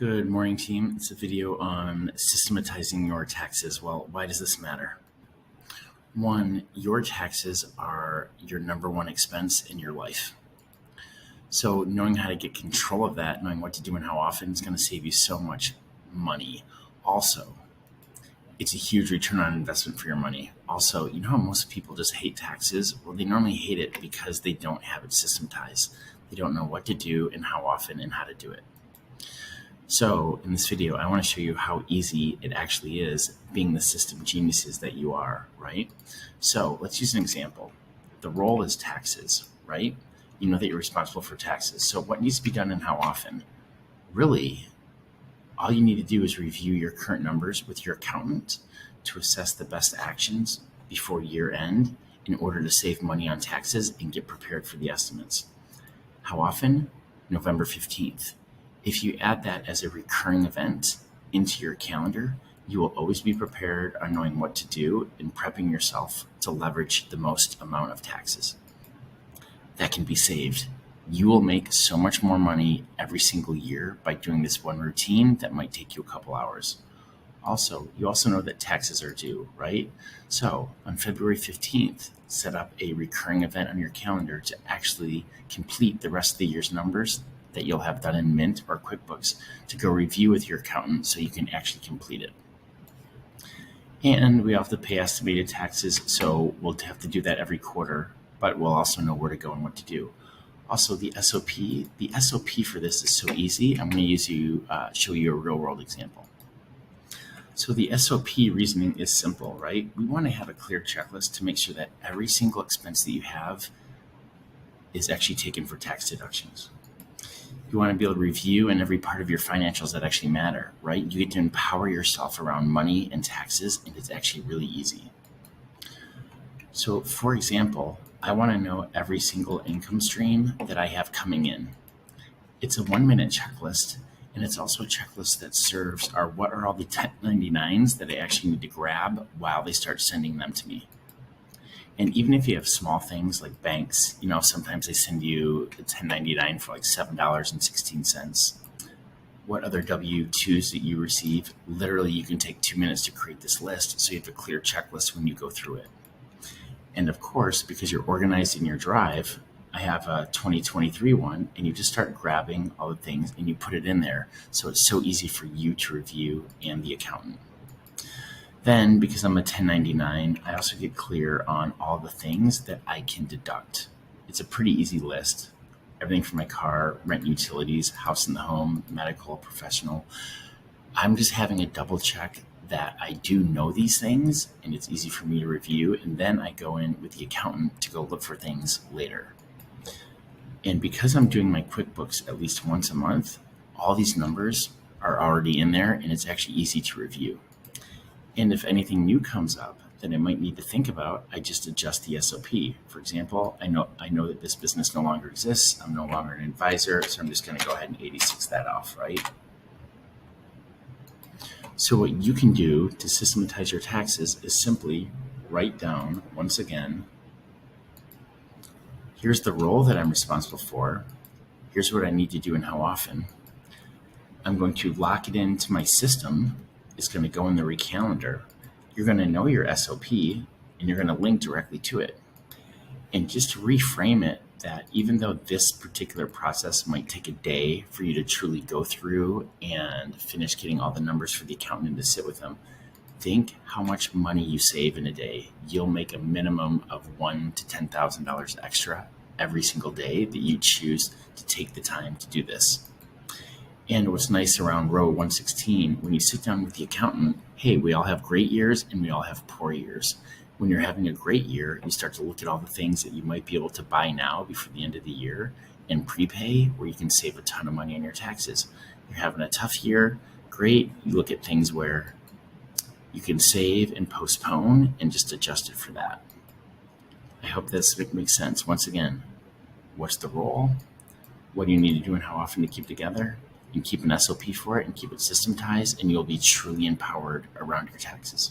Good morning, team. It's a video on systematizing your taxes. Well, why does this matter? One, your taxes are your number one expense in your life. So knowing how to get control of that, knowing what to do and how often is going to save you so much money. Also, it's a huge return on investment for your money. Also, you know how most people just hate taxes? Well, they normally hate it because they don't have it systematized. They don't know what to do and how often and how to do it. So in this video, I want to show you how easy it actually is being the system geniuses that you are, right? So let's use an example. The role is taxes, right? You know that you're responsible for taxes. So what needs to be done and how often? Really, all you need to do is review your current numbers with your accountant to assess the best actions before year end in order to save money on taxes and get prepared for the estimates. How often? November 15th. If you add that as a recurring event into your calendar, you will always be prepared on knowing what to do and prepping yourself to leverage the most amount of taxes that can be saved. You will make so much more money every single year by doing this one routine that might take you a couple hours. Also, you also know that taxes are due, right? So on February 15th, set up a recurring event on your calendar to actually complete the rest of the year's numbers that you'll have done in Mint or QuickBooks to go review with your accountant so you can actually complete it. And we have to pay estimated taxes, so we'll have to do that every quarter, but we'll also know where to go and what to do. Also, the SOP for this is so easy. I'm going to show you a real world example. So the SOP reasoning is simple, right? We want to have a clear checklist to make sure that every single expense that you have is actually taken for tax deductions. You want to be able to review in every part of your financials that actually matter, right? You get to empower yourself around money and taxes, and it's actually really easy. So for example, I want to know every single income stream that I have coming in. It's a 1-minute checklist, and it's also a checklist that serves what are all the 1099s that I actually need to grab while they start sending them to me. And even if you have small things like banks, sometimes they send you a 1099 for like $7.16. What other W-2s that you receive, literally you can take 2 minutes to create this list so you have a clear checklist when you go through it. And of course, because you're organized in your drive, I have a 2023 one, and you just start grabbing all the things and you put it in there. So it's so easy for you to review and the accountant. Then, because I'm a 1099, I also get clear on all the things that I can deduct. It's a pretty easy list. Everything from my car, rent, utilities, house and the home, medical, professional. I'm just having a double check that I do know these things and it's easy for me to review. And then I go in with the accountant to go look for things later. And because I'm doing my QuickBooks at least once a month, all these numbers are already in there and it's actually easy to review. And if anything new comes up that I might need to think about, I just adjust the SOP. For example, I know that this business no longer exists. I'm no longer an advisor, so I'm just going to go ahead and 86 that off, right? So what you can do to systematize your taxes is simply write down, once again, here's the role that I'm responsible for. Here's what I need to do and how often. I'm going to lock it into my system. It's going to go in the recalendar. You're going to know your SOP and you're going to link directly to it. And just to reframe it, that even though this particular process might take a day for you to truly go through and finish getting all the numbers for the accountant to sit with them, think how much money you save in a day. You'll make a minimum of $1,000 to $10,000 extra every single day that you choose to take the time to do this. And what's nice around row 116, when you sit down with the accountant, hey, we all have great years and we all have poor years. When you're having a great year, you start to look at all the things that you might be able to buy now before the end of the year and prepay, where you can save a ton of money on your taxes. You're having a tough year, great. You look at things where you can save and postpone and just adjust it for that. I hope this makes sense. Once again, what's the role? What do you need to do and how often to keep together? And keep an SOP for it and keep it systematized, and you'll be truly empowered around your taxes.